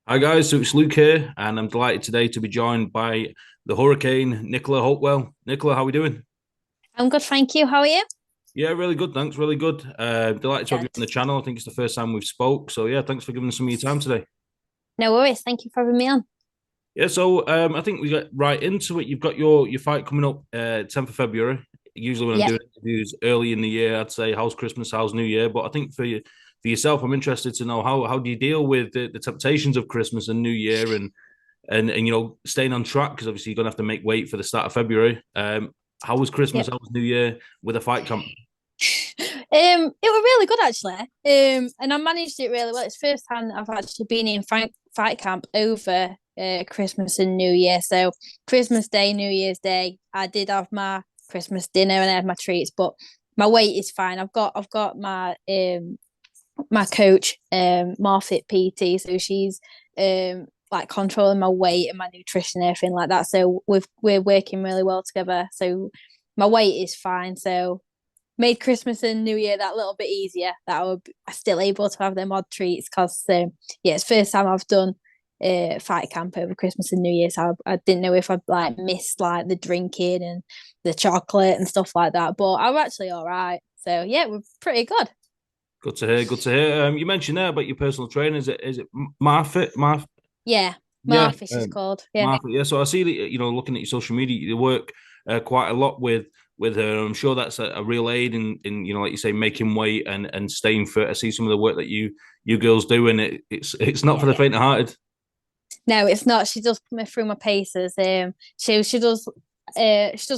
Hi guys, so it's Luke here, and I'm delighted today to be joined by the Hurricane, Nicola Hopewell. Nicola, how are we doing? I'm good, thank you. How are you? Yeah, really good, thanks, really good. Delighted to have you Good. on the channel. I think it's the first time we've spoke, so yeah, thanks for giving us some of your time today. No worries. Thank you for having me on. Yeah, so I think we get right into it. You've got your fight coming up 10th of February. Usually when I'm Yep. doing interviews early in the year, I'd say how's Christmas, how's New Year. But I think for yourself, I'm interested to know how do you deal with the temptations of Christmas and New Year and staying on track because obviously you're gonna have to make weight for the start of February. How was Christmas? Yep. How was New Year with a fight camp? It was really good actually. And I managed it really well. It's the first time that I've actually been in fight camp over Christmas and New Year. So Christmas Day, New Year's Day, I did have my Christmas dinner and I had my treats, but my weight is fine. I've got my coach, Marfit PT, so she's like controlling my weight and my nutrition and everything like that. So we're working really well together. So my weight is fine. So made Christmas and New Year that little bit easier. That I was still able to have them odd treats because yeah, it's the first time I've done fight camp over Christmas and New Year. So I didn't know if I'd like missed like the drinking and the chocolate and stuff like that. But I was actually all right. So yeah, we're pretty good. Good to hear. Good to hear. You mentioned there about your personal trainer. Is it Marfit? Yeah, Yeah, Marfish is called. Yeah. Marfit. Yeah. So I see that looking at your social media, you work quite a lot with her. I'm sure that's a real aid in like you say, making weight and staying fit. I see some of the work that you girls do, and it's not for the Yeah. faint-hearted. No, it's not. She does put me through my paces. She does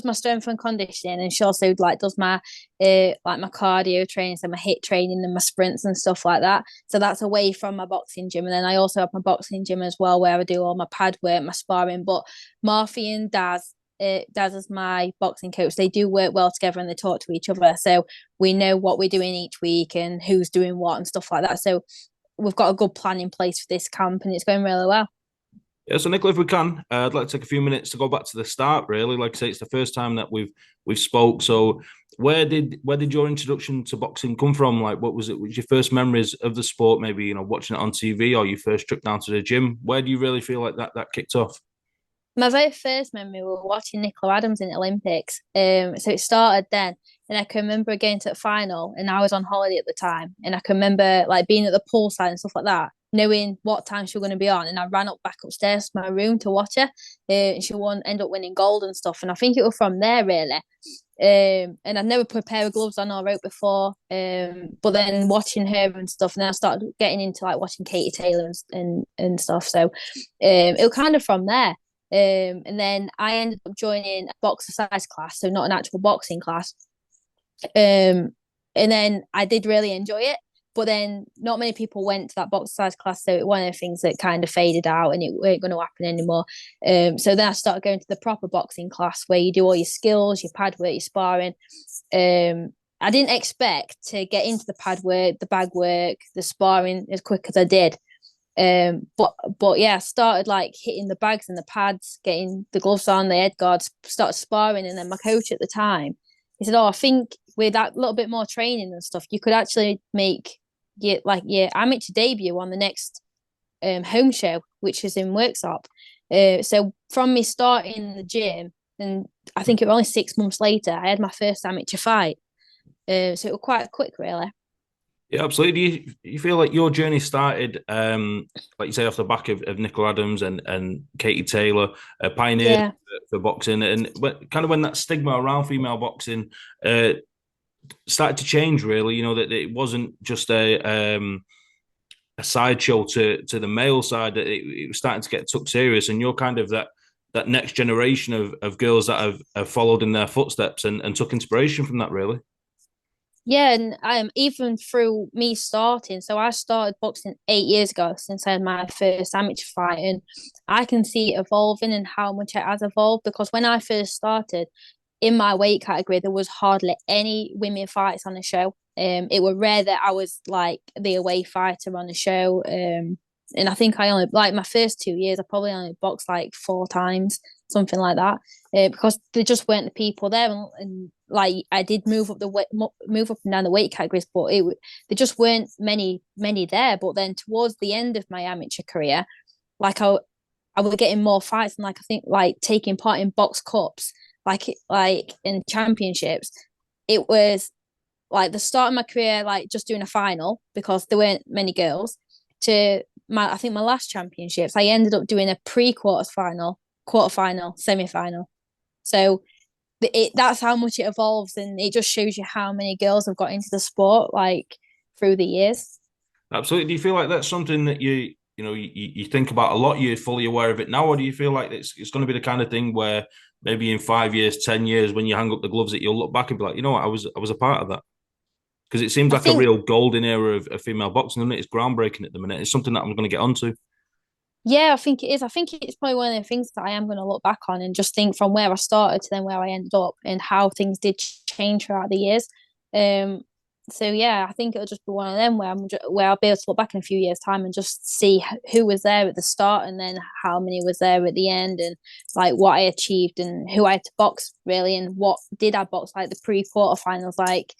my strength and conditioning, and she also like does my like my cardio training, so my hit training and my sprints and stuff like that. So that's away from my boxing gym, and then I also have my boxing gym as well, where I do all my pad work, my sparring. But Marfi and Daz is my boxing coach. They do work well together and they talk to each other, so we know what we're doing each week and who's doing what and stuff like that. So we've got a good plan in place for this camp, and it's going really well. Yeah, so Nicola, if we can, I'd like to take a few minutes to go back to the start. Really, like I say, it's the first time that we've spoke. So, where did your introduction to boxing come from? Like, what was it? Was your first memories of the sport? Maybe watching it on TV, or your first trip down to the gym. Where do you really feel like that kicked off? My very first memory we were watching Nicola Adams in the Olympics. So it started then, and I can remember getting to the final, and I was on holiday at the time, and I can remember like being at the poolside and stuff like that, knowing what time she was going to be on, and I ran up back upstairs to my room to watch her, and she won, end up winning gold and stuff, and I think it was from there really. And I'd never put a pair of gloves on or rope before. But then watching her and stuff, and then I started getting into like watching Katie Taylor and stuff. So it was kind of from there. And then I ended up joining a boxercise class, so not an actual boxing class. Um, and then I did really enjoy it, but then not many people went to that boxercise class, so it one of the things that kind of faded out, and it weren't going to happen anymore. So then I started going to the proper boxing class where you do all your skills, your pad work, your sparring. I didn't expect to get into the pad work, the bag work, the sparring as quick as I did. But yeah, I started like hitting the bags and the pads, getting the gloves on, the head guards, started sparring, and then my coach at the time, he said, "Oh, I think with that little bit more training and stuff, you could actually make your amateur debut on the next home show, which is in Worksop." So from me starting the gym, and I think it was only 6 months later, I had my first amateur fight. So it was quite quick, really. Yeah, absolutely. Do you feel like your journey started, like you say, off the back of Nicola Adams and Katie Taylor, pioneers Yeah. for boxing, and kind of when that stigma around female boxing started to change, really, that it wasn't just a sideshow to the male side, that it was starting to get took serious, and you're kind of that next generation of girls that have followed in their footsteps and took inspiration from that, really. Yeah, and even through me starting, so I started boxing 8 years ago since I had my first amateur fight, and I can see it evolving and how much it has evolved because when I first started in my weight category, there was hardly any women fights on the show. It was rare that I was like the away fighter on the show. and I think I only like my first 2 years. I probably only boxed like 4 times, something like that, because there just weren't the people there, and like I did move up the weight, move up and down the weight categories, but there just weren't many there. But then towards the end of my amateur career, like I was getting more fights, and like I think like taking part in box cups, like in championships, it was like the start of my career, like just doing a final because there weren't many girls. To I think my last championships, I ended up doing a pre-quarters final, quarterfinal, semi-final. So that's how much it evolves, and it just shows you how many girls have got into the sport like through the years. Absolutely. Do you feel like that's something that you think about a lot? You're fully aware of it now, or do you feel like it's going to be the kind of thing where maybe in 5 years, 10 years, when you hang up the gloves, that you'll look back and be like, you know what, I was a part of that, because it seems I like a think real golden era of female boxing, and it's groundbreaking at the minute. It's something that I'm going to get onto. Yeah, I think it is. I think it's probably one of the things that I am going to look back on and just think from where I started to then where I ended up and how things did change throughout the years. Um, so yeah, I think it'll just be one of them where I'll be able to look back in a few years' time and just see who was there at the start and then how many was there at the end and like what I achieved and who I had to box really and what did I box like the pre-quarterfinals. Like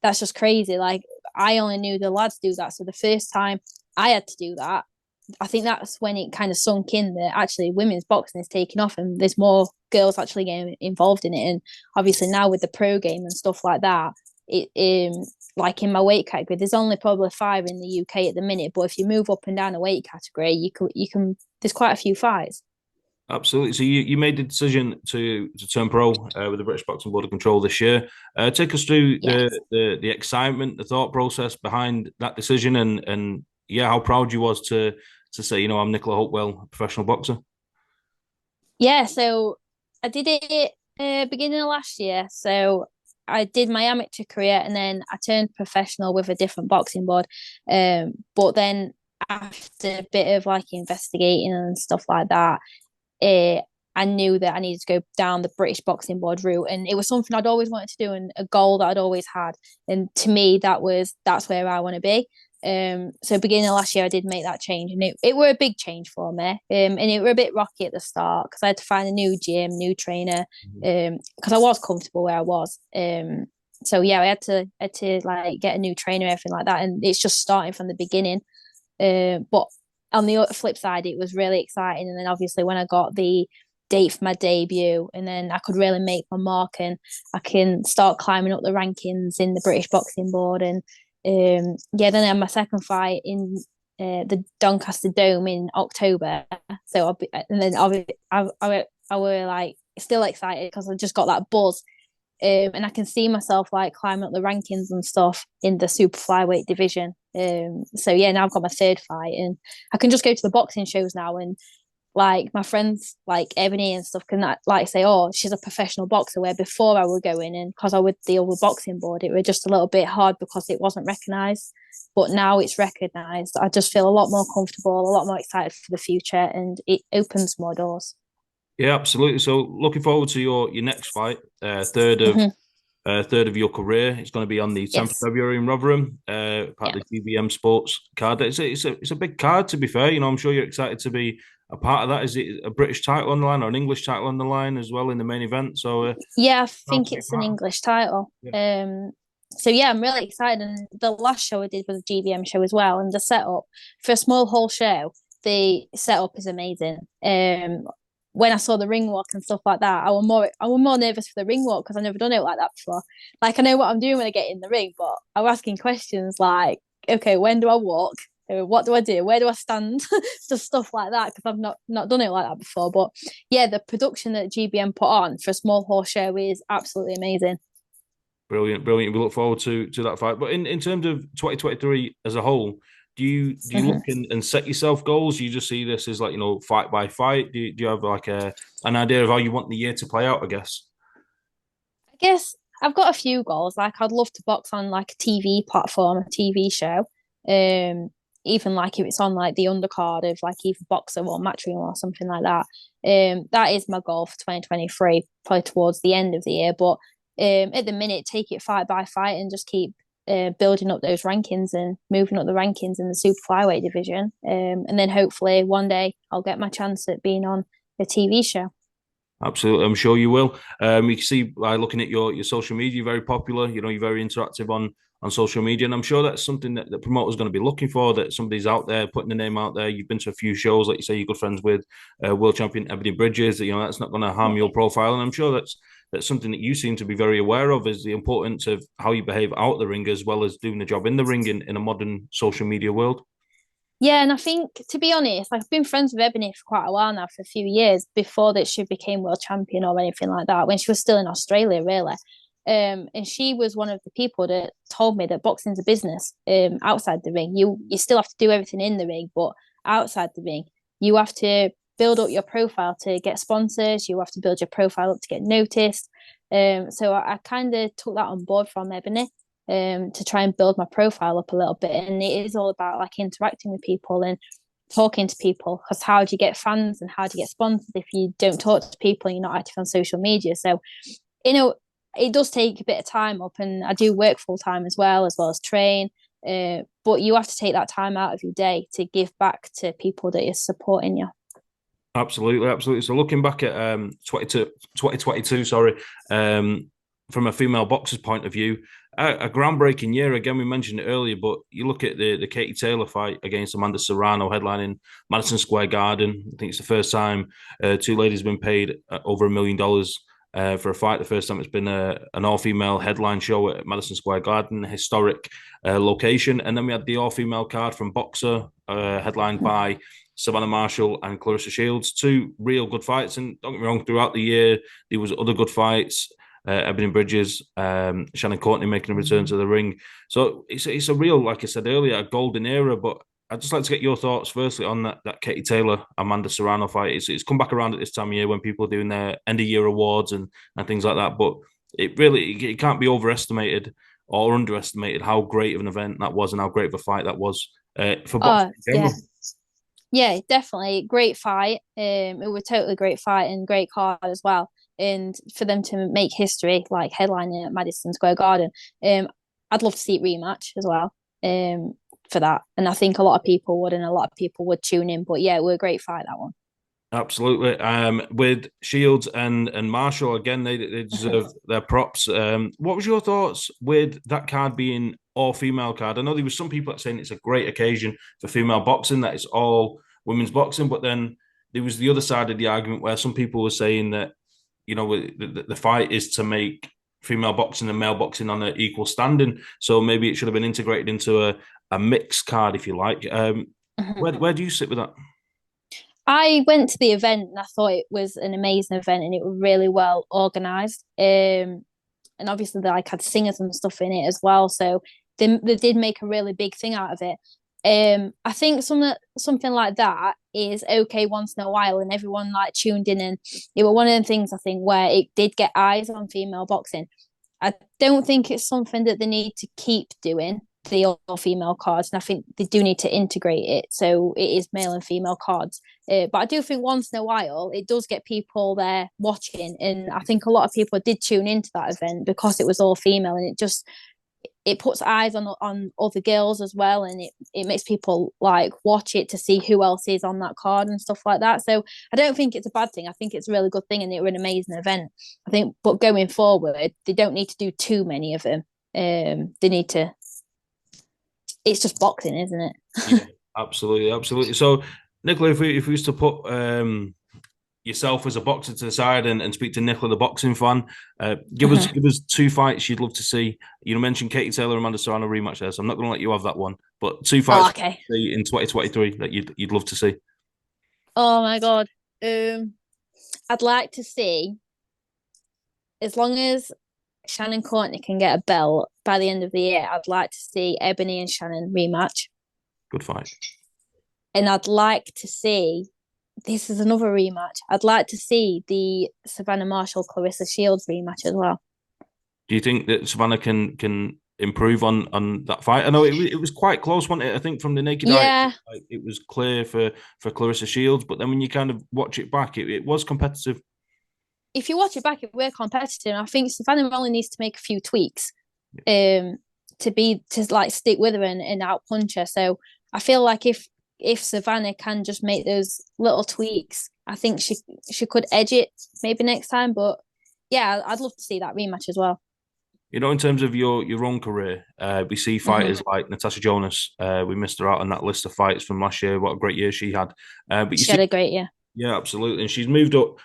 that's just crazy. Like I only knew the lads do that, so the first time I had to do that, I think that's when it kind of sunk in that actually women's boxing is taking off and there's more girls actually getting involved in it. And obviously now with the pro game and stuff like that, it like in my weight category, there's only probably 5 in the UK at the minute. But if you move up and down a weight category, you can there's quite a few fights. Absolutely. So you made the decision to turn pro with the British Boxing Board of Control this year. Take us through Yes. the excitement, the thought process behind that decision, and yeah, how proud you was to say, I'm Nicola Hopewell, a professional boxer. Yeah, so I did it beginning of last year. So I did my amateur career and then I turned professional with a different boxing board. But then after a bit of like investigating and stuff like that, uh, I knew that I needed to go down the British Boxing Board route, and it was something I'd always wanted to do and a goal that I'd always had. And to me, that's where I want to be. So beginning of last year, I did make that change, and it were a big change for me. And it were a bit rocky at the start because I had to find a new gym, new trainer, because I was comfortable where I was. So yeah, I had to like get a new trainer, everything like that, and it's just starting from the beginning. But on the flip side, it was really exciting. And then obviously when I got the date for my debut, and then I could really make my mark, and I can start climbing up the rankings in the British Boxing Board. And yeah, then I had my second fight in the Doncaster Dome in October. So and then I were like still excited because I just got that buzz. And I can see myself like climbing up the rankings and stuff in the super flyweight division. So yeah, now I've got my third fight, and I can just go to the boxing shows now, and like my friends like Ebony and stuff can like say, oh, she's a professional boxer. Where before I would go in and because I would deal with boxing board, it was just a little bit hard because it wasn't recognised. But now it's recognised. I just feel a lot more comfortable, a lot more excited for the future, and it opens more doors. Yeah, absolutely. So looking forward to your next fight, Mm-hmm. third of your career. It's going to be on the 10th of Yes. February in Rotherham, part Yeah. of the GBM Sports card. It's a big card, to be fair. I'm sure you're excited to be a part of that. Is it a British title on the line or an English title on the line as well in the main event? So Yeah, I proud to think be it's an part of English title. it. So yeah, I'm really excited. And the last show I did was a GBM show as well. And the setup for a small hall show, the setup is amazing. When I saw the ring walk and stuff like that, I was more nervous for the ring walk because I've never done it like that before. Like I know what I'm doing when I get in the ring, but I was asking questions like, okay, when do I walk? What do I do? Where do I stand? Just stuff like that because I've not done it like that before. But yeah, the production that GBM put on for a small horse show is absolutely amazing. Brilliant, brilliant. We look forward to that fight. But in terms of 2023 as a whole, do you look Mhm. and set yourself goals? You just see this as like, fight by fight? Do you have like an idea of how you want the year to play out, I guess? I guess I've got a few goals. Like I'd love to box on like a TV platform, a TV show. Um, Even like if it's on like the undercard of like either Boxer or Matchroom or something like that. That is my goal for 2023, probably towards the end of the year. But at the minute, take it fight by fight and just keep building up those rankings and moving up the rankings in the super flyweight division. And then hopefully one day I'll get my chance at being on a TV show. Absolutely, I'm sure you will. You can see by looking at your social media, you're very popular. You know, you're very interactive on social media, and I'm sure that's something that the promoters are going to be looking for. That somebody's out there putting the name out there. You've been to a few shows, like you say, you're good friends with world champion Ebony Bridges. You know, that's not going to harm your profile, and I'm sure that's something that you seem to be very aware of, is the importance of how you behave out the ring as well as doing the job in the ring in a modern social media world. Yeah, and I think, to be honest, like, I've been friends with Ebony for quite a while now, for a few years, before that she became world champion or anything like that, when she was still in Australia, really. And she was one of the people that told me that boxing's a business. Outside the ring, you still have to do everything in the ring, but outside the ring, you have to build up your profile to get sponsors. You have to build your profile up to get noticed. So I kind of took that on board from Ebony, to try and build my profile up a little bit. And it is all about like interacting with people and talking to people, because how do you get fans and how do you get sponsors if you don't talk to people and you're not active on social media? So, you know, it does take a bit of time up, and I do work full time as well as train. But you have to take that time out of your day to give back to people that are supporting you. Absolutely, absolutely. So looking back at 2022, sorry, from a female boxer's point of view, a groundbreaking year. Again, we mentioned it earlier, but you look at the Katie Taylor fight against Amanda Serrano, headlining Madison Square Garden. I think it's the first time two ladies have been paid over $1 million for a fight. The first time it's been an all-female headline show at Madison Square Garden, a historic location. And then we had the all-female card from Boxer, headlined by Savannah Marshall and Clarissa Shields. Two real good fights. And don't get me wrong, throughout the year, there was other good fights. Ebony Bridges, Shannon Courtney making a return to the ring. So it's a real, like I said earlier, a golden era. But I'd just like to get your thoughts firstly on that Katie Taylor Amanda Serrano fight. It's come back around at this time of year when people are doing their end of year awards and things like that. But it can't be overestimated or underestimated how great of an event that was and how great of a fight that was for boxing in general. Yeah, definitely great fight. It was a totally great fight and great card as well. And for them to make history, like headlining at Madison Square Garden, I'd love to see it rematch as well. For that, and I think a lot of people would, and a lot of people would tune in. But yeah, it was a great fight, that one. Absolutely. With Shields and Marshall, again, they deserve their props. What was your thoughts with that card being all female card? I know there was some people that saying it's a great occasion for female boxing, that it's all women's boxing, but then there was the other side of the argument where some people were saying that, you know, the fight is to make female boxing and male boxing on an equal standing. So maybe it should have been integrated into a mixed card, if you like. Where do you sit with that? I went to the event and I thought it was an amazing event and it was really well organised. And obviously they like had singers and stuff in it as well. So they did make a really big thing out of it. I think something like that is okay once in a while, and everyone like tuned in, and it was one of the things I think where it did get eyes on female boxing. I don't think it's something that they need to keep doing, the all female cards, and I think they do need to integrate it so it is male and female cards. But I do think once in a while it does get people there watching, and I think a lot of people did tune into that event because it was all female, and it puts eyes on other girls as well, and it makes people like watch it to see who else is on that card and stuff like that. So I don't think it's a bad thing. I think it's a really good thing, and it was an amazing event, I think. But going forward, they don't need to do too many of them. They need to. It's just boxing, isn't it? Yeah, absolutely, absolutely. So, Nicola, if we was to put yourself as a boxer to the side and speak to Nicola, the boxing fan, give us two fights you'd love to see. You mentioned Katie Taylor and Amanda Serrano rematch there, so I'm not going to let you have that one. But two fights in 2023 that you'd love to see. Oh my god, I'd like to see, as long as Shannon Courtney can get a belt by the end of the year, I'd like to see Ebony and Shannon rematch. Good fight. And I'd like to see, this is another rematch, I'd like to see the Savannah Marshall Clarissa Shields rematch as well. Do you think that Savannah can improve on that fight? I know it was quite close, wasn't it? I think from the naked eye, it was clear for Clarissa Shields, but then when you kind of watch it back, it was competitive. If you watch it back, it were competitive. I think Savannah only needs to make a few tweaks. to like stick with her and out punch her. So I feel like if Savannah can just make those little tweaks, I think she could edge it maybe next time. But yeah, I'd love to see that rematch as well. You know, in terms of your own career, we see fighters like Natasha Jonas. We missed her out on that list of fights from last year. What a great year she had! But you She see, had a great year. yeah, absolutely, and she's moved up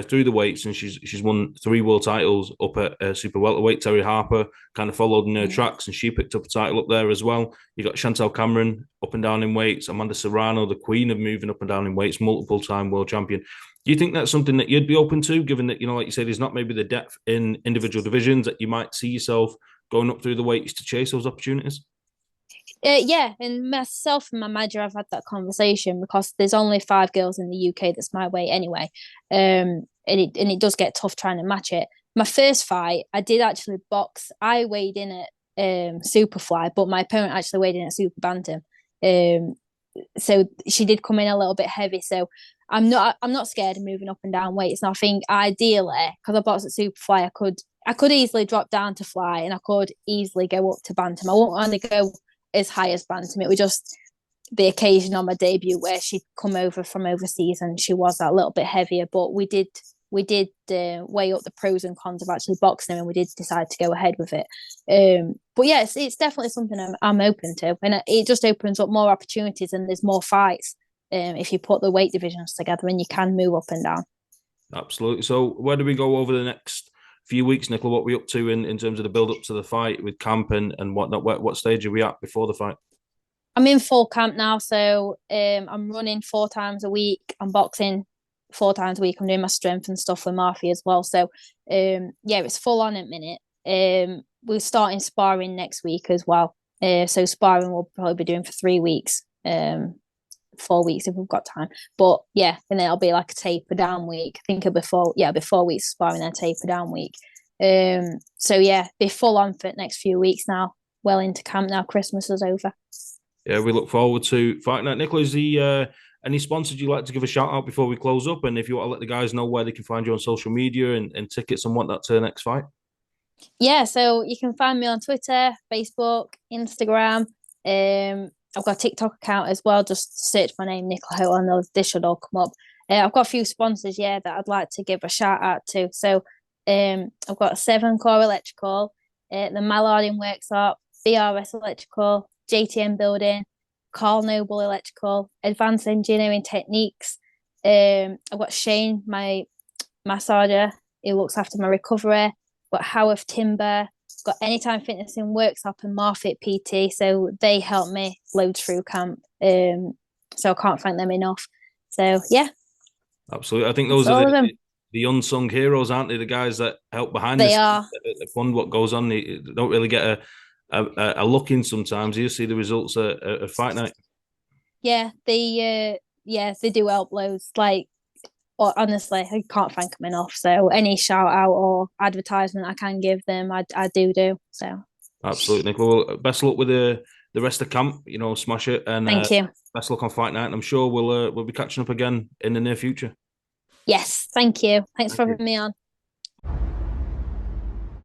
through the weights, and she's won 3 world titles up at super welterweight. Terry Harper kind of followed in her tracks, and she picked up a title up there as well. You got Chantel Cameron up and down in weights. Amanda Serrano, the queen of moving up and down in weights, multiple time world champion. Do you think that's something that you'd be open to, given that, like you said, there's not maybe the depth in individual divisions that you might see yourself going up through the weights to chase those opportunities? Yeah, and myself and my manager have had that conversation because there's only 5 girls in the UK that's my weight anyway, and it does get tough trying to match it. My first fight, I did actually box. I weighed in at Superfly, but my opponent actually weighed in at Super Bantam. Um, so she did come in a little bit heavy. So I'm not scared of moving up and down weights. And I think ideally, because I boxed at Superfly, I could easily drop down to fly, and I could easily go up to bantam. I won't want to go as high as bantam. It was just the occasion on my debut where she'd come over from overseas and she was that little bit heavier. But we did weigh up the pros and cons of actually boxing, and we did decide to go ahead with it. But yeah, it's definitely something I'm open to, and it just opens up more opportunities and there's more fights if you put the weight divisions together, and you can move up and down. Absolutely. So where do we go over the next few weeks, Nicola? What are we up to in terms of the build up to the fight with camp and whatnot? What stage are we at before the fight? I'm in full camp now, so I'm running 4 times a week. I'm boxing 4 times a week. I'm doing my strength and stuff with Marfi as well. So yeah, it's full on at minute. We're starting sparring next week as well. So sparring we'll probably be doing for 3 weeks, 4 weeks if we've got time. But yeah, and then it'll be like a taper down week. I think it'll be 4 weeks sparring and a taper down week. So yeah, be full on for the next few weeks now. Well into camp now. Christmas is over. Yeah, we look forward to Fight Night. Nicola, is the any sponsors you'd like to give a shout out before we close up? And if you want to let the guys know where they can find you on social media and tickets and whatnot to the next fight? Yeah, so you can find me on Twitter, Facebook, Instagram. I've got a TikTok account as well. Just search my name, Nicola Hopewell, and this should all come up. I've got a few sponsors, yeah, that I'd like to give a shout out to. So I've got 7 Core Electrical, the Mallarding Workshop, BRS Electrical, JTM Building, Carl Noble Electrical, Advanced Engineering Techniques. I've got Shane, my massager, who looks after my recovery. Got Howarth Timber, got Anytime Fitness in Workshop and Marfit PT. So they helped me load through camp. So I can't thank them enough. So yeah. Absolutely. I think That's those are all of them. the unsung heroes, aren't they? The guys that help behind They this, are. fund what goes on. They don't really get a look in sometimes. You see the results at Fight Night. Yeah, they do help loads. Like, honestly, I can't thank them enough. So any shout out or advertisement I can give them, I do. So Absolutely, Nicola. Well, best of luck with the rest of camp. Smash it, and thank you. best of luck on Fight Night. And I'm sure we'll be catching up again in the near future. Yes, thank you. Thanks Thank for you. having me on.